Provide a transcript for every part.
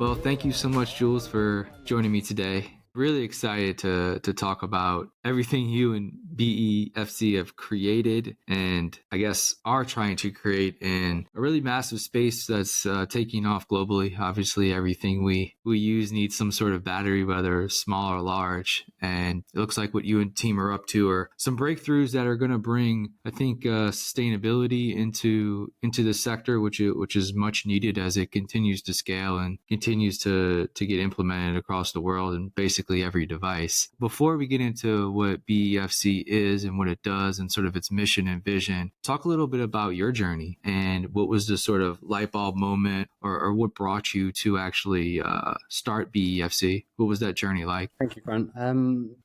Well, thank you so much, Jules, for joining me today. Really excited to talk about everything you and BeFC have created and I guess are trying to create in a really massive space that's taking off globally. Obviously, everything we use needs some sort of battery, whether small or large. And it looks like what you and team are up to are some breakthroughs that are going to bring, I think, sustainability into the sector, which is much needed as it continues to scale and continues to get implemented across the world and basically every device. Before we get into what BeFC is and what it does and sort of its mission and vision, talk a little bit about your journey and what was the sort of light bulb moment or what brought you to actually start BeFC? What was that journey like? Thank you, Grant.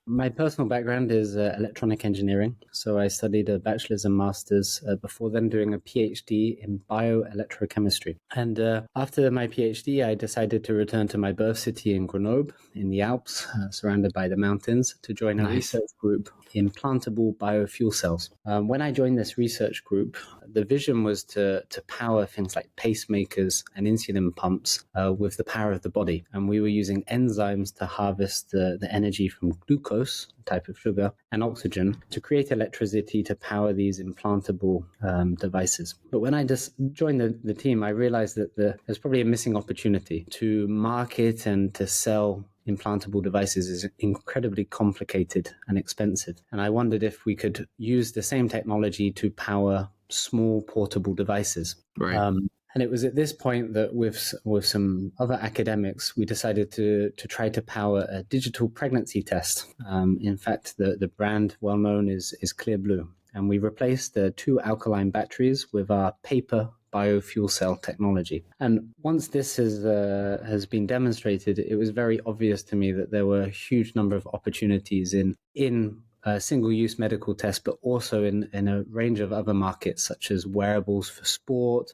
My personal background is electronic engineering. So I studied a bachelor's and master's before then doing a PhD in bioelectrochemistry. And after my PhD, I decided to return to my birth city in Grenoble in the Alps, surrounded by the mountains, to join a research group in plantable biofuel cells. When I joined this research group, the vision was to power things like pacemakers and insulin pumps with the power of the body. And we were using enzymes to harvest the energy from glucose, a type of sugar, and oxygen to create electricity to power these implantable devices. But when I just joined the team, I realized that there's probably a missing opportunity to market and to sell implantable devices is incredibly complicated and expensive. And I wondered if we could use the same technology to power small portable devices. Right. And it was at this point that with some other academics, we decided to try to power a digital pregnancy test. In fact, the brand well known is Clear Blue. And we replaced the 2 alkaline batteries with our paper biofuel cell technology. And once this has been demonstrated, it was very obvious to me that there were a huge number of opportunities in single-use medical tests, but also in a range of other markets, such as wearables for sport,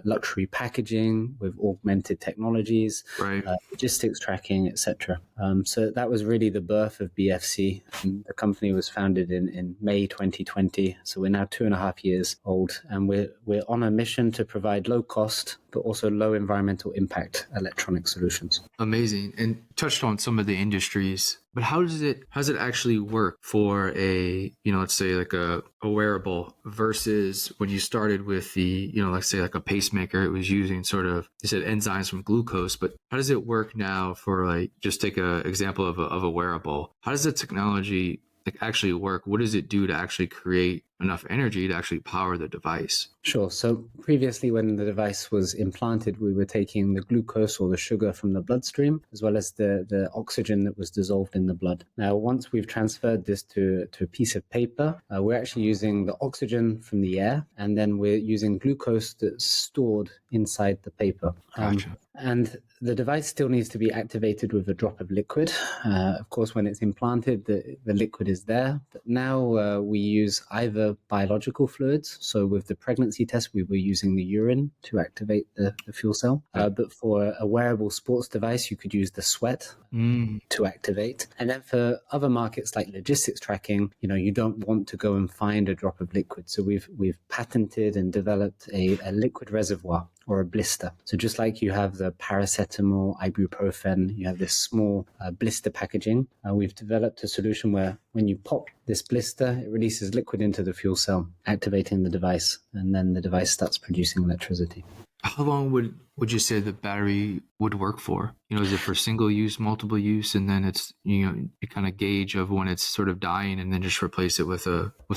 luxury packaging with augmented technologies, right. Logistics tracking, etc. So that was really the birth of BeFC. And the company was founded in May 2020. So we're now 2.5 years old, and we're on a mission to provide low-cost but also low environmental impact electronic solutions. Amazing. And touched on some of the industries, but how does it actually work for a, let's say like a wearable versus when you started with the, let's say like a pacemaker, it was using sort of, you said enzymes from glucose, but how does it work now for like, just take an example of a wearable? How does the technology actually work? What does it do to actually create enough energy to actually power the device? Sure. So previously when the device was implanted, we were taking the glucose or the sugar from the bloodstream, as well as the oxygen that was dissolved in the blood. Now, once we've transferred this to a piece of paper, we're actually using the oxygen from the air, and then we're using glucose that's stored inside the paper. Gotcha. And the device still needs to be activated with a drop of liquid. Of course, when it's implanted, the liquid is there. But now we use either biological fluids. So with the pregnancy test, we were using the urine to activate the fuel cell. But for a wearable sports device, you could use the sweat to activate. And then for other markets like logistics tracking, you don't want to go and find a drop of liquid. So we've patented and developed a liquid reservoir or a blister. So just like you have the paracetamol, ibuprofen, you have this small blister packaging. We've developed a solution where when you pop this blister, it releases liquid into the fuel cell, activating the device, and then the device starts producing electricity. How long would you say the battery would work for? Is it for single use, multiple use, and then it's you kind of gauge of when it's sort of dying, and then just replace it with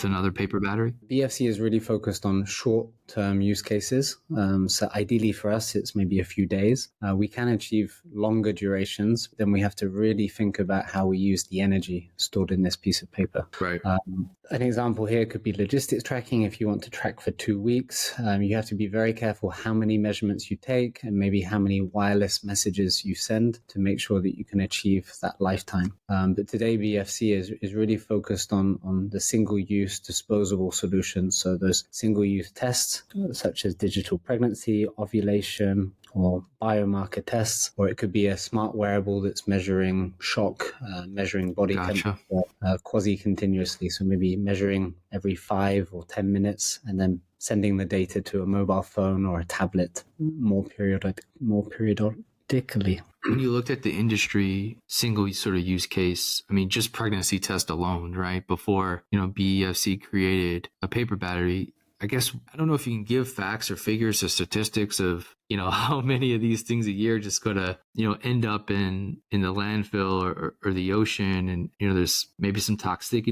another paper battery? BeFC is really focused on short-term use cases. So ideally for us, it's maybe a few days. We can achieve longer durations, but then we have to really think about how we use the energy stored in this piece of paper. Right. An example here could be logistics tracking. If you want to track for 2 weeks, you have to be very careful how many measurements you take and maybe how many wireless messages you send to make sure that you can achieve that lifetime. But today BeFC is really focused on the single-use disposable solutions. So those single-use tests such as digital pregnancy, ovulation, or biomarker tests, or it could be a smart wearable that's measuring shock, measuring body temperature quasi-continuously. So maybe measuring every 5 or 10 minutes and then sending the data to a mobile phone or a tablet more Dickily. When you looked at the industry single sort of use case, I mean, just pregnancy test alone, right? Before, BEFC created a paper battery, I guess, I don't know if you can give facts or figures or statistics of, how many of these things a year just going to, end up in the landfill or the ocean. And, there's maybe some toxic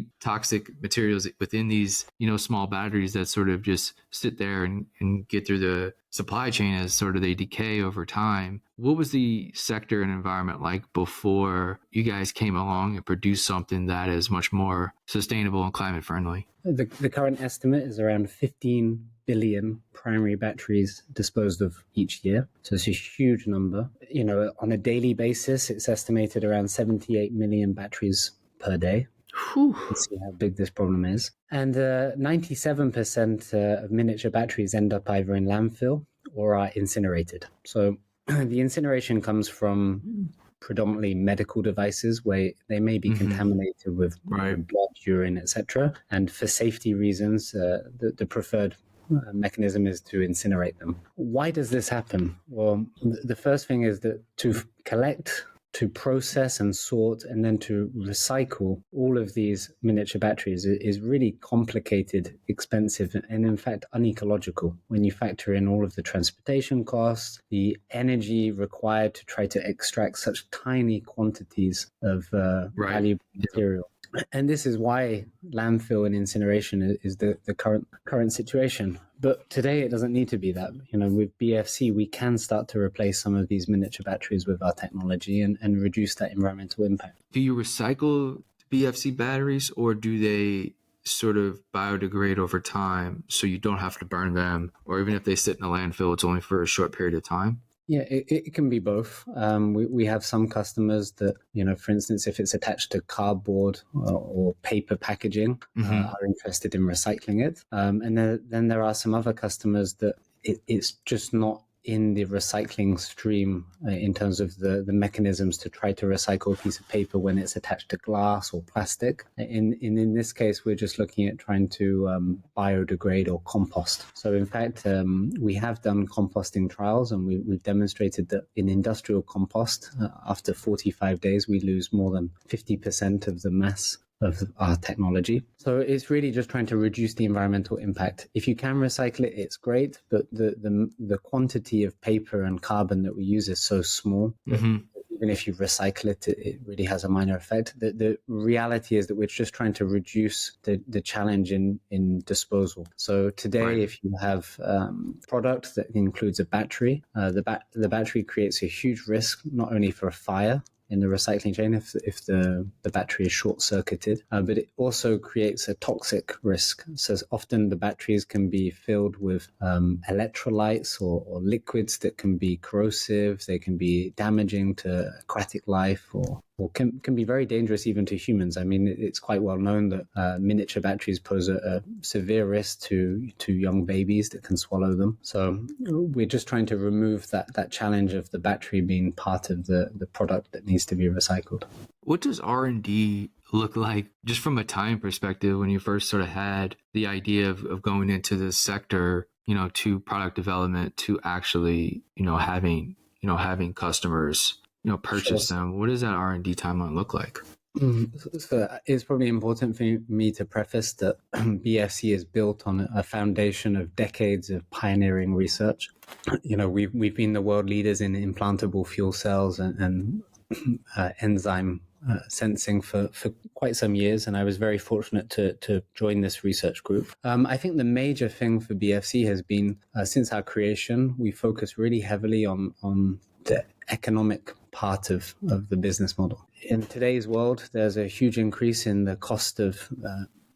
materials within these, small batteries that sort of just sit there and get through the supply chain as sort of they decay over time. What was the sector and environment like before you guys came along and produced something that is much more sustainable and climate friendly? The current estimate is around 15 billion primary batteries disposed of each year. So it's a huge number. On a daily basis, it's estimated around 78 million batteries per day. Whew. Let's see how big this problem is. And 97% of miniature batteries end up either in landfill or are incinerated. So the incineration comes from predominantly medical devices where they may be contaminated with blood, urine, etc. And for safety reasons, the preferred mechanism is to incinerate them. Why does this happen? Well, the first thing is that to collect, to process and sort, and then to recycle all of these miniature batteries is really complicated, expensive, and in fact unecological when you factor in all of the transportation costs, the energy required to try to extract such tiny quantities of valuable material. And this is why landfill and incineration is the current situation. But today it doesn't need to be that. With BFC, we can start to replace some of these miniature batteries with our technology and reduce that environmental impact. Do you recycle BFC batteries, or do they sort of biodegrade over time so you don't have to burn them? Or even if they sit in a landfill, it's only for a short period of time? Yeah, it can be both. We have some customers that, for instance, if it's attached to cardboard or paper packaging, are interested in recycling it. And then there are some other customers that it's just not in the recycling stream in terms of the mechanisms to try to recycle a piece of paper when it's attached to glass or plastic. In this case, we're just looking at trying to biodegrade or compost. So in fact, we have done composting trials, and we've demonstrated that in industrial compost, after 45 days, we lose more than 50% of the mass of our technology. So it's really just trying to reduce the environmental impact. If you can recycle it, it's great, but the quantity of paper and carbon that we use is so small that even if you recycle it, it really has a minor effect. The reality is that we're just trying to reduce the challenge in disposal. So today, if you have product that includes a battery, the battery creates a huge risk, not only for a fire in the recycling chain if the battery is short-circuited, but it also creates a toxic risk. So often the batteries can be filled with electrolytes or liquids that can be corrosive, they can be damaging to aquatic life, or can be very dangerous even to humans. I mean, it's quite well known that miniature batteries pose a severe risk to young babies that can swallow them. So we're just trying to remove that challenge of the battery being part of the product that needs to be recycled. What does R&D look like just from a time perspective when you first sort of had the idea of going into this sector, to product development, to actually, having customers purchase them? What does that R&D timeline look like? So it's probably important for me to preface that BFC is built on a foundation of decades of pioneering research. We've been the world leaders in implantable fuel cells and enzyme sensing for quite some years, and I was very fortunate to join this research group. I think the major thing for BFC has been, since our creation, we focus really heavily on the economic part of the business model. In today's world, there's a huge increase in the cost of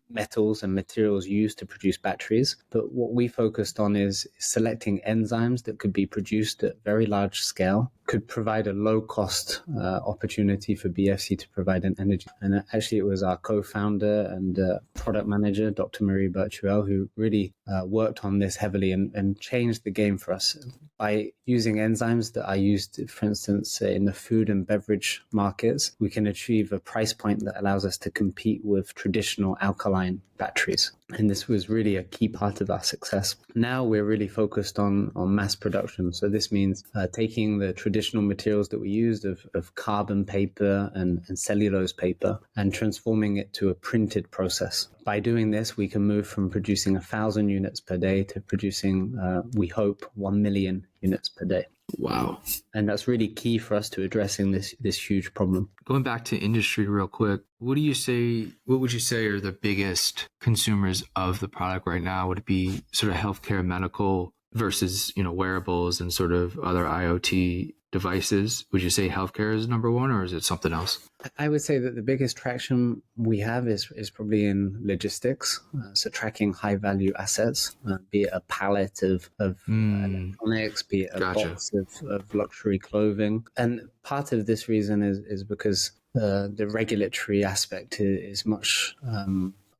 metals and materials used to produce batteries. But what we focused on is selecting enzymes that could be produced at very large scale, could provide a low-cost opportunity for BFC to provide an energy. And actually, it was our co-founder and product manager, Dr. Marie Birchuel, who really worked on this heavily and changed the game for us. by using enzymes that are used, for instance, in the food and beverage markets, we can achieve a price point that allows us to compete with traditional alkaline batteries. And this was really a key part of our success. Now we're really focused on mass production. So this means taking the traditional materials that we used of carbon paper and cellulose paper and transforming it to a printed process. By doing this, we can move from producing 1,000 units per day to producing, we hope, 1 million units per day. Wow. And that's really key for us to addressing this huge problem. Going back to industry real quick, what would you say are the biggest consumers of the product right now? Would it be sort of healthcare, medical versus, wearables and sort of other IoT devices? Would you say healthcare is number one, or is it something else? I would say that the biggest traction we have is probably in logistics. So tracking high value assets, be it a pallet of electronics, be it a box of luxury clothing. And part of this reason is because the regulatory aspect is much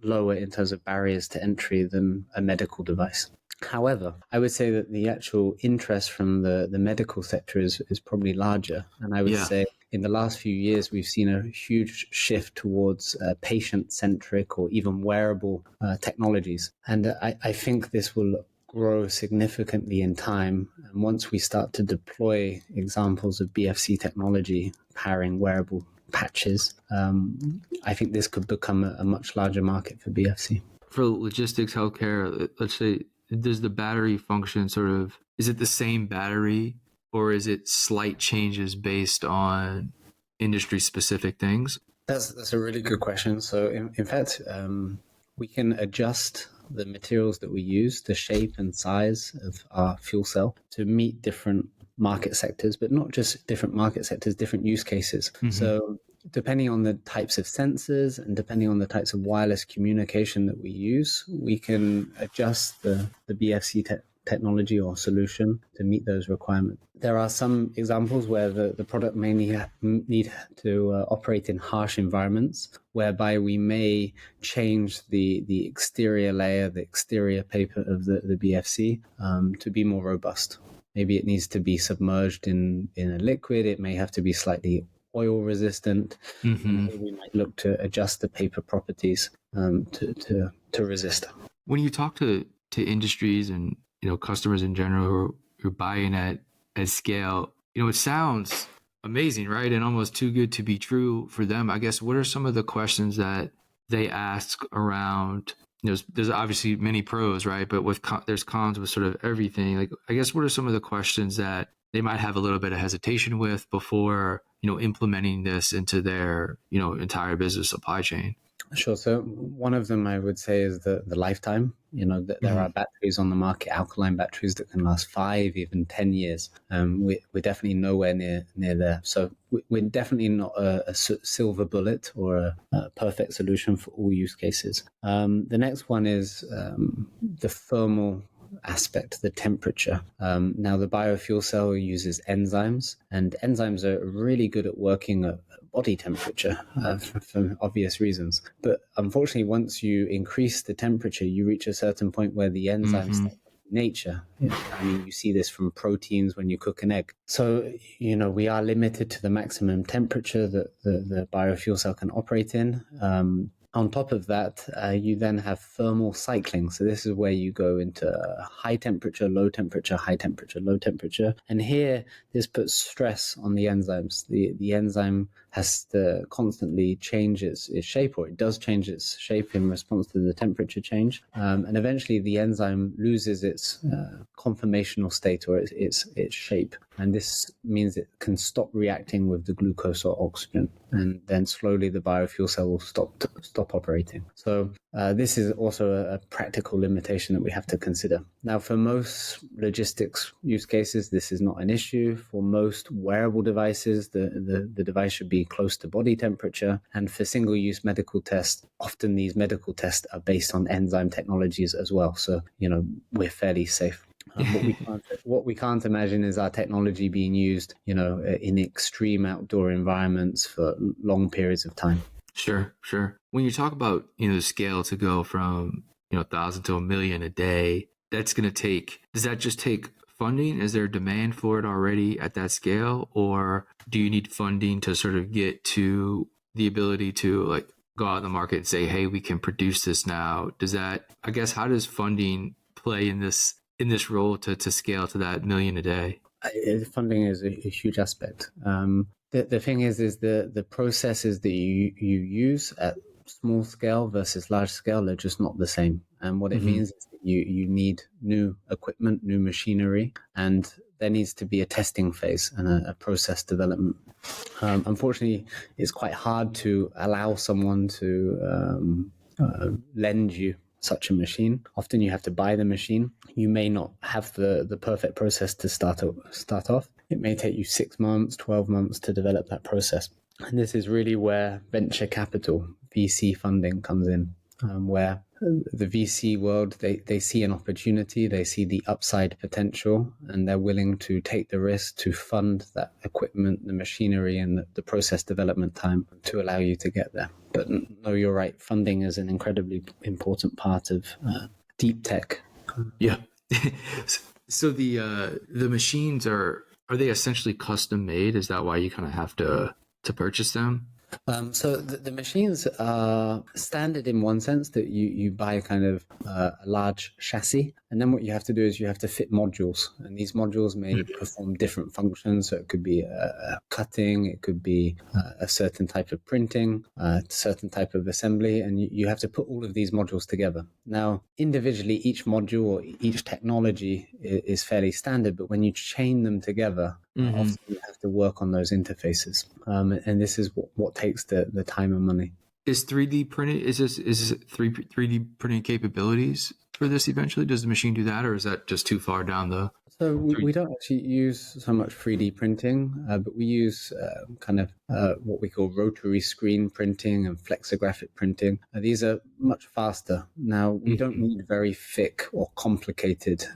lower in terms of barriers to entry than a medical device. However, I would say that the actual interest from the medical sector is probably larger. And I would say in the last few years, we've seen a huge shift towards patient-centric or even wearable technologies. And I think this will grow significantly in time. And once we start to deploy examples of BFC technology powering wearable patches, I think this could become a much larger market for BFC. For logistics, healthcare, let's say, does the battery function is it the same battery, or is it slight changes based on industry specific things? That's a really good question. So in fact, we can adjust the materials that we use, the shape and size of our fuel cell to meet different market sectors, but not just different market sectors, different use cases. Mm-hmm. So depending on the types of sensors and depending on the types of wireless communication that we use, we can adjust the BFC technology or solution to meet those requirements. There are some examples where the product may need to operate in harsh environments, whereby we may change the exterior layer, the exterior paper of the BFC to be more robust. Maybe it needs to be submerged in a liquid. It may have to be slightly oil resistant. Mm-hmm. We might look to adjust the paper properties to resist. When you talk to industries and customers in general who are buying at scale, it sounds amazing, right? And almost too good to be true for them. I guess, what are some of the questions that they ask around? There's obviously many pros, right? But there's cons with sort of everything. Like, I guess, what are some of the questions that they might have a little bit of hesitation with before implementing this into their entire business supply chain? Sure. So one of them I would say is the lifetime. There are batteries on the market, alkaline batteries that can last 5, even 10 years. We're definitely nowhere near there. So we're definitely not a silver bullet or a perfect solution for all use cases. The next one is the thermal aspect, the temperature. Now, the biofuel cell uses enzymes, and enzymes are really good at working at body temperature for obvious reasons. But unfortunately, once you increase the temperature, you reach a certain point where the enzymes nature. I mean, you see this from proteins when you cook an egg. So, we are limited to the maximum temperature that the biofuel cell can operate in. On top of that, you then have thermal cycling. So this is where you go into high temperature, low temperature, high temperature, low temperature. And here, this puts stress on the enzymes. The enzyme has to constantly change its shape, or it does change its shape in response to the temperature change. And eventually, the enzyme loses its conformational state, or its shape. And this means it can stop reacting with the glucose or oxygen. And then slowly the biofuel cell will stop operating. So this is also a practical limitation that we have to consider. Now, for most logistics use cases, this is not an issue. For most wearable devices, the device should be close to body temperature. And for single-use medical tests, often these medical tests are based on enzyme technologies as well. So, we're fairly safe. What we can't imagine is our technology being used, in extreme outdoor environments for long periods of time. Sure. When you talk about, the scale to go from, 1,000 to 1 million a day, does that just take funding? Is there demand for it already at that scale, or do you need funding to sort of get to the ability to like go out in the market and say, hey, we can produce this now? Does that, I guess, how does funding play in this role to scale to that million a day? Funding is a huge aspect. The thing is the processes that you use at small scale versus large scale are just not the same. And what it means is that you need new equipment, new machinery, and there needs to be a testing phase and a process development. Unfortunately, it's quite hard to allow someone to lend you such a machine. Often you have to buy the machine. You may not have the perfect process to start off. It may take you 6 months, 12 months to develop that process. And this is really where venture capital, VC funding comes in, where the VC world, they see an opportunity, they see the upside potential, and they're willing to take the risk to fund that equipment, the machinery, and the process development time to allow you to get there. But no, you're right. Funding is an incredibly important part of deep tech. Yeah. So the machines are they essentially custom made? Is that why you kind of have to purchase them? So the machines are standard in one sense that you buy kind of a large chassis, and then what you have to do is you have to fit modules, and these modules may perform different functions. So it could be cutting, it could be a certain type of printing, a certain type of assembly, and you have to put all of these modules together. Now, individually, each module or each technology is fairly standard, but when you chain them together, often you have to work on those interfaces, and this is what takes the time and money. Is 3D printing, is 3D printing capabilities for this eventually? Does the machine do that, or is that just too far down the? So we don't actually use so much 3D printing, but we use kind of what we call rotary screen printing and flexographic printing. These are much faster. Now, we don't need very thick or complicated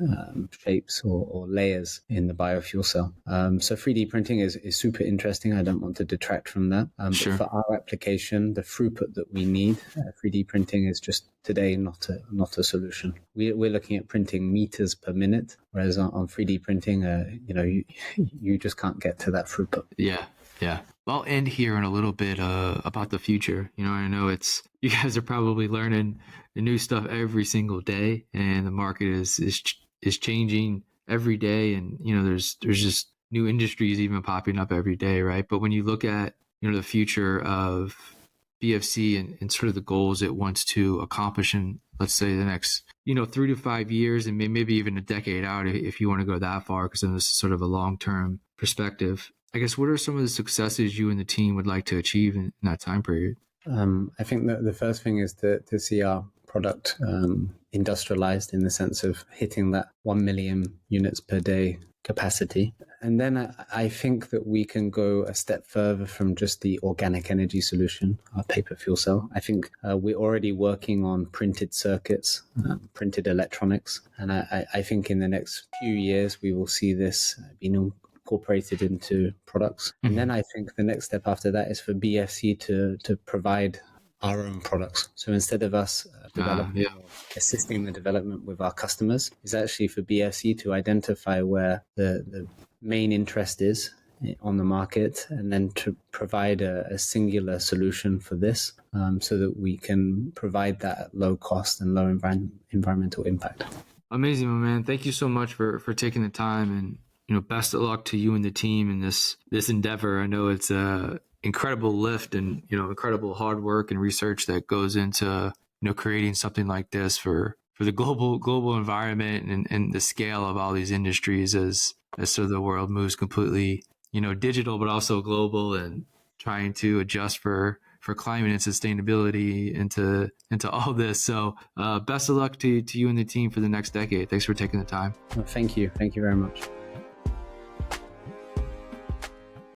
shapes or layers in the biofuel cell. So 3D printing is super interesting. I don't want to detract from that. Sure. But for our application, the throughput that we need, 3D printing is just today not a solution. We're looking at printing meters per minute, whereas on 3D printing, you just can't get to that throughput. Yeah. I'll end here in a little bit about the future. I know you guys are probably learning the new stuff every single day, and the market is changing every day, and there's just new industries even popping up every day, right? But when you look at the future of BFC and sort of the goals it wants to accomplish in, let's say, the next 3 to 5 years, and maybe even a decade out if you want to go that far, because then this is sort of a long-term perspective. I guess, what are some of the successes you and the team would like to achieve in that time period? I think that the first thing is to see our product industrialized in the sense of hitting that 1 million units per day capacity. And then I think that we can go a step further from just the organic energy solution, our paper fuel cell. I think we're already working on printed circuits, printed electronics. And I think in the next few years, we will see this being incorporated into products. And then I think the next step after that is for BFC to provide our own products. So instead of us developing or assisting the development with our customers, is actually for BFC to identify where the main interest is on the market, and then to provide a singular solution for this, so that we can provide that at low cost and low environmental impact. Amazing, my man. Thank you so much for taking the time, and best of luck to you and the team in this endeavor. I know it's a incredible lift and incredible hard work and research that goes into creating something like this for the global environment and the scale of all these industries as so the world moves completely digital, but also global, and trying to adjust for climate and sustainability into all this. So best of luck to you and the team for the next decade. Thanks for taking the time. Well, thank you very much.